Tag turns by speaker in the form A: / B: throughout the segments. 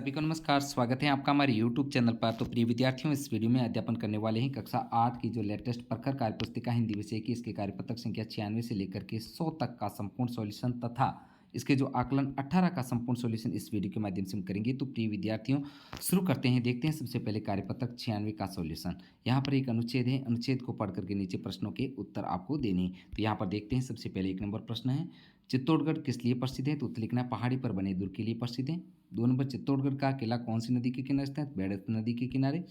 A: सभी को नमस्कार। स्वागत है आपका हमारे YouTube चैनल पर। तो प्रिय विद्यार्थियों, इस वीडियो में अध्यापन करने वाले हैं कक्षा 8 की जो लेटेस्ट प्रखर कार्यपुस्तिका हिंदी विषय की, इसके कार्यपत्रक संख्या 96 से लेकर के 100 तक का संपूर्ण सॉल्यूशन तथा इसके जो आकलन 18 का संपूर्ण सॉल्यूशन इस वीडियो के माध्यम से हम करेंगे। तो प्रिय विद्यार्थियों, शुरू करते हैं। देखते हैं सबसे पहले कार्यपत्रक 96 का सॉल्यूशन। यहाँ पर एक अनुच्छेद है, अनुच्छेद को पढ़ करके नीचे प्रश्नों के उत्तर आपको देने हैं। तो यहाँ पर देखते हैं। सबसे पहले 1 नंबर प्रश्न है, चित्तौड़गढ़ किस लिए प्रसिद्ध है? तो उत्तर लिखना है पहाड़ी पर बने दुर्ग के लिए प्रसिद्ध है। 2 नंबर, चित्तौड़गढ़ का किला कौन सी नदी के किनारे स्थित है? बेड़त नदी के किनारे।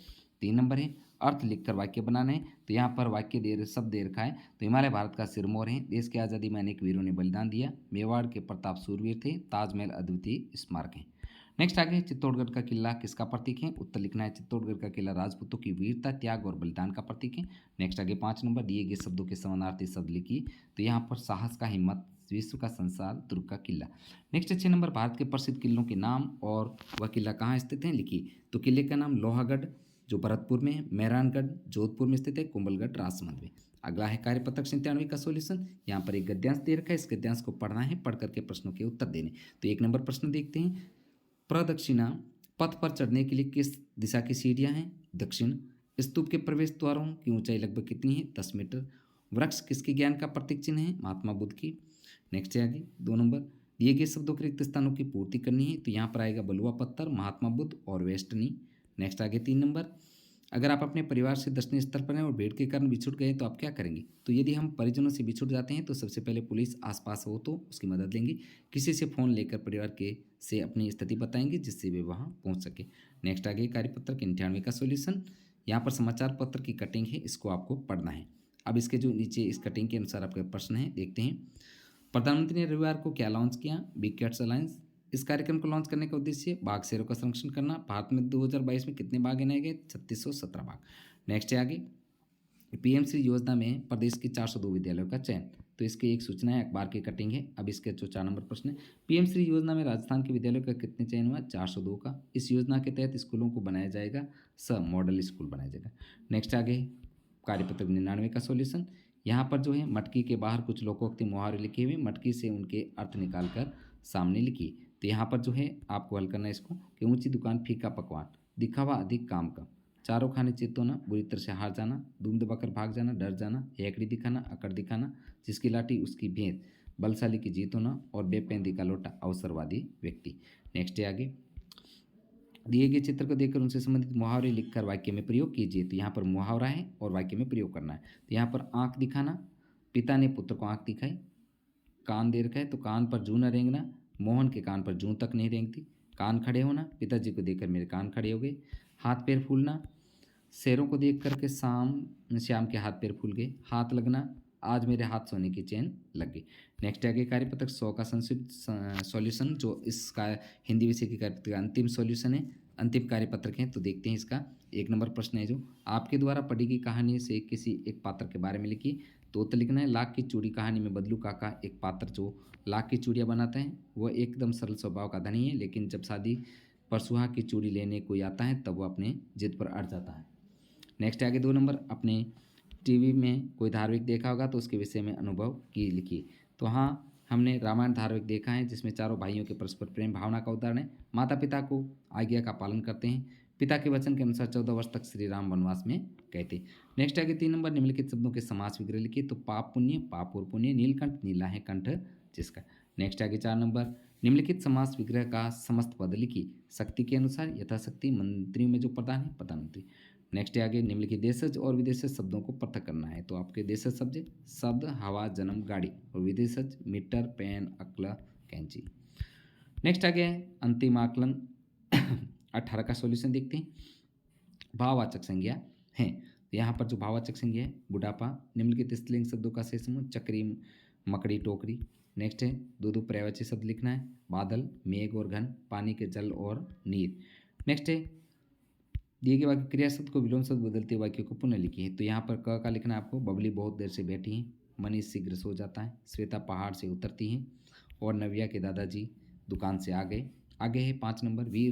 A: 3 नंबर है, अर्थ लिखकर वाक्य बनाना है। तो यहाँ पर वाक्य शब्द दे रखा है। तो हिमालय भारत का सिरमौर है, देश की आज़ादी में अनेक वीरों ने बलिदान दिया, मेवाड़ के प्रताप सूरवीर थे, ताजमहल अद्वितीय स्मारक है। नेक्स्ट आगे, चित्तौड़गढ़ का किला किसका प्रतीक है? उत्तर लिखना है चित्तौड़गढ़ का किला राजपूतों की वीरता, त्याग और बलिदान का प्रतीक है। नेक्स्ट आगे 5 नंबर, दिए गए शब्दों के समानार्थी शब्द लिखिए। तो यहाँ पर साहस का हिम्मत, विश्व का संसार, दुर्ग का किला। नेक्स्ट 6 नंबर, भारत के प्रसिद्ध किलों के नाम और वह किला कहाँ स्थित है लिखिए। तो किले का नाम लोहागढ़ जो भरतपुर में है, मेहरानगढ़ जोधपुर में स्थित है, कुंभलगढ़ राजसमंद में। अगला है कार्यपत्रक 97 का सॉल्यूशन। यहाँ पर एक गद्यांश दे रखा है, इस गद्यांश को पढ़ना है, पढ़ करके प्रश्नों के उत्तर देने। तो 1 नंबर प्रश्न देखते हैं, प्रदक्षिणा पथ पर चढ़ने के लिए किस दिशा की सीढ़ियाँ हैं? दक्षिण। स्तूप के प्रवेश द्वारों की ऊंचाई लगभग कितनी है? 10 मीटर। वृक्ष किसके ज्ञान का प्रतीक चिन्ह है? महात्मा बुद्ध की। नेक्स्ट है आगे 2 नंबर, दिए गए शब्दों के रिक्त स्थानों की पूर्ति करनी है। तो यहाँ पर आएगा बलुआ पत्थर, महात्मा बुद्ध और वेस्टनी। नेक्स्ट आगे 3 नंबर, अगर आप अपने परिवार से दर्शनीय स्तर पर हैं और भीड़ के कारण बिछुड़ गए तो आप क्या करेंगे? तो यदि हम परिजनों से बिछुड़ जाते हैं तो सबसे पहले पुलिस आसपास हो तो उसकी मदद लेंगे, किसी से फ़ोन लेकर परिवार के से अपनी स्थिति बताएंगे जिससे वे वहाँ पहुँच सके। नेक्स्ट आगे कार्यपत्र 98 का सॉल्यूशन। यहाँ पर समाचार पत्र की कटिंग है, इसको आपको पढ़ना है। अब इसके जो नीचे इस कटिंग के अनुसार आपके प्रश्न है, देखते हैं। प्रधानमंत्री ने रविवार को क्या लॉन्च किया? Big cats alliance. इस कार्यक्रम को लॉन्च करने का उद्देश्य बाघ शेरों का संरक्षण करना। भारत में 2022 में कितने बाघ गिनाए गए? 3617 बाघ। नेक्स्ट है आगे, पीएमश्री योजना में प्रदेश के 402 विद्यालयों का चयन। तो इसकी एक सूचना है, अखबार की कटिंग है। अब इसके जो 4 नंबर प्रश्न है, पीएमश्री योजना में राजस्थान के विद्यालयों का कितने चयन हुआ? 402 का। इस योजना के तहत स्कूलों को बनाया जाएगा मॉडल स्कूल बनाया जाएगा। नेक्स्ट आगे कार्यपत्र 99 का सॉल्यूशन। यहाँ पर जो है मटकी के बाहर कुछ लोकोक्ति मुहावरे लिखे हुए, मटकी से उनके अर्थ निकाल कर सामने लिखिए। तो यहाँ पर जो है आपको हल करना है इसको कि ऊंची दुकान फीका पकवान, दिखावा अधिक काम का, चारों खाने चितोना, बुरी तरह से हार जाना, दुम दबाकर भाग जाना, डर जाना, हेकड़ी दिखाना, अकड़ दिखाना, जिसकी लाठी उसकी भेंट, बलशाली की जीत होना और बेपेंदी का लोटा, अवसरवादी व्यक्ति। नेक्स्ट है आगे, दिए गए चित्र को देखकर उनसे संबंधित मुहावरे लिखकर वाक्य में प्रयोग कीजिए। तो यहाँ पर मुहावरा है और वाक्य में प्रयोग करना है। तो यहाँ पर आंख दिखाना, पिता ने पुत्र को आंख दिखाई। कान दे रखा है तो कान पर जूं न रेंगना, मोहन के कान पर जूं तक नहीं रेंगती। कान खड़े होना, पिताजी को देखकर मेरे कान खड़े हो गए। हाथ पैर फूलना, शेरों को देख करके श्याम के हाथ पैर फूल गए। हाथ लगना, आज मेरे हाथ सोने की चेन लग गई। नेक्स्ट आगे कार्यपत्रक 100 का संक्षिप्त सॉल्यूशन, जो इसका हिंदी विषय की कार्यपत्र का अंतिम सॉल्यूशन है, अंतिम कार्यपत्रक है। तो देखते हैं इसका 1 नंबर प्रश्न है, जो आपके द्वारा पढ़ी गई कहानी से किसी एक पात्र के बारे में लिखिए। तो उत्तर लिखना है, लाख की चूड़ी कहानी में बदलू काका एक पात्र जो लाख की चूड़ियाँ बनाता है। वह एकदम सरल स्वभाव का धनी है, लेकिन जब शादी पर सुहाग की चूड़ी लेने कोई आता है तब वह अपने जिद पर अड़ जाता है। नेक्स्ट आगे 2 नंबर, अपने टीवी में कोई धारावाहिक देखा होगा तो उसके विषय में अनुभव की लिखिए। तो हाँ, हमने रामायण धारावाहिक देखा है, जिसमें चारों भाइयों के परस्पर प्रेम भावना का उदाहरण है। माता पिता को आज्ञा का पालन करते हैं, पिता के वचन के अनुसार 14 वर्ष तक श्री राम वनवास में गए थे। नेक्स्ट आगे 3 नंबर, निम्नलिखित शब्दों के समास विग्रह लिखिए। तो पाप पुण्य, पाप और पुण्य, नीलकंठ नीला है कंठ जिसका। नेक्स्ट आगे 4 नंबर, निम्नलिखित समास विग्रह का समस्त पद लिखिए। शक्ति के अनुसार यथाशक्ति, मंत्रियों में जो प्रधान है प्रधानमंत्री। नेक्स्ट है आगे, निम्नलिखित देशज और विदेशज शब्दों को पृथक करना है। तो आपके देशज शब्द हवा, जन्म, गाड़ी, और विदेशज मीटर, पेन, अकला, कैंची। नेक्स्ट आ गया है अंतिम आकलन 18 का सॉल्यूशन देखते हैं। भाववाचक संज्ञा है। तो यहाँ पर जो भाववाचक संज्ञा है, बुढ़ापा, निम्नलिखित स्त्रीलिंग शब्दों का शेष समूह, चक्री, मकड़ी, टोकरी। नेक्स्ट है दो पर्यायवाची शब्द लिखना है, बादल, मेघ और घन, पानी के जल और नीर। नेक्स्ट है दिए गए वाक्य क्रिया शब्द को विलोम शब्द बदलते वाक्य को पुनः लिखिए। तो यहाँ पर क का लिखना है आपको, बबली बहुत देर से बैठी हैं, मनीष शीघ्र सो जाता है, श्वेता पहाड़ से उतरती हैं, और नव्या के दादाजी दुकान से आ गए। आगे है 5 नंबर, वी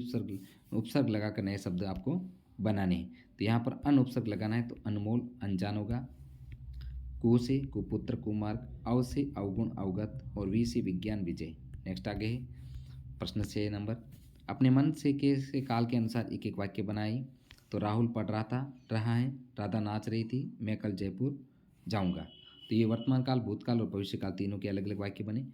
A: उपसर्ग लगाकर नए शब्द आपको बनाने हैं। तो यहाँ पर अन उपसर्ग लगाना है, तो अनमोल अनजान होगा, कु से कुपुत्र कुमार्ग, अव से अवगुण अवगत, और वी से विज्ञान विजय। नेक्स्ट आगे है प्रश्न 6 नंबर, अपने मन से काल के अनुसार एक एक वाक्य बनाई। तो राहुल पढ़ रहा है, राधा नाच रही थी, मैं कल जयपुर जाऊंगा। तो ये वर्तमान काल, भूतकाल और भविष्य काल तीनों के अलग अलग वाक्य बने।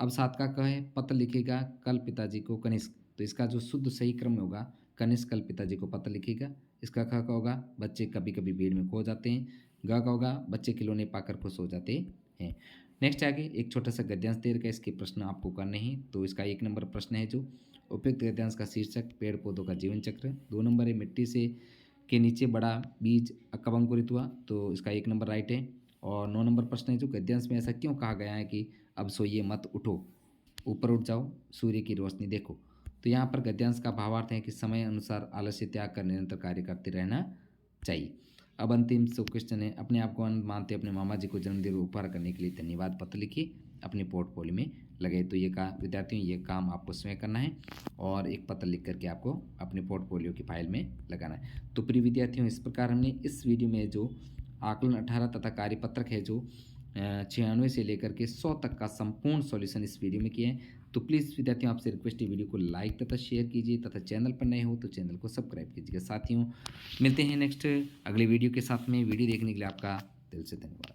A: अब 7 का क है, पत्र लिखेगा कल पिताजी को कनिष्क। तो इसका जो शुद्ध सही क्रम में होगा, कनिष्क कल पिताजी को पत्र लिखेगा। इसका ख का होगा, बच्चे कभी कभी भीड़ में खो जाते हैं। ग का होगा, बच्चे खिलौने पाकर खुश हो जाते हैं। नेक्स्ट आगे एक छोटा सा गद्यांश दे रखा है, इसके प्रश्न आपको करने हैं। तो इसका 1 नंबर प्रश्न है जो उपयुक्त गद्यांश का शीर्षक पेड़ पौधों का जीवन चक्र। 2 नंबर है मिट्टी से के नीचे बड़ा बीज कब अंकुरित हुआ। तो इसका 1 नंबर राइट है। और 9 नंबर प्रश्न है जो गद्यांश में ऐसा क्यों कहा गया है कि अब सोइए मत उठो, ऊपर उठ जाओ, सूर्य की रोशनी देखो। तो यहाँ पर गद्यांश का भावार्थ है कि समय अनुसार आलस्य त्याग कर निरंतर कार्य करते रहना चाहिए। अब अंतिम सो क्वेश्चन है, अपने आप को अनंत मानते अपने मामा जी को जन्मदिन उपहार करने के लिए धन्यवाद पत्र लिखिए, अपने पोर्टफोलियो में लगे। तो ये विद्यार्थियों ये काम आपको स्वयं करना है और एक पत्र लिख करके आपको अपने पोर्टफोलियो की फाइल में लगाना है। तो प्रिय विद्यार्थियों, इस प्रकार हमने इस वीडियो में जो आकलन 18 तथा कार्यपत्रक है जो 96 से लेकर के 100 तक का संपूर्ण सॉल्यूशन इस वीडियो में किए हैं। तो प्लीज़ विद्यार्थियों आपसे रिक्वेस्ट है, वीडियो को लाइक तथा शेयर कीजिए तथा चैनल पर नए हो तो चैनल को सब्सक्राइब कीजिएगा। साथियों मिलते हैं नेक्स्ट अगले वीडियो के साथ में। वीडियो देखने के लिए आपका दिल से धन्यवाद।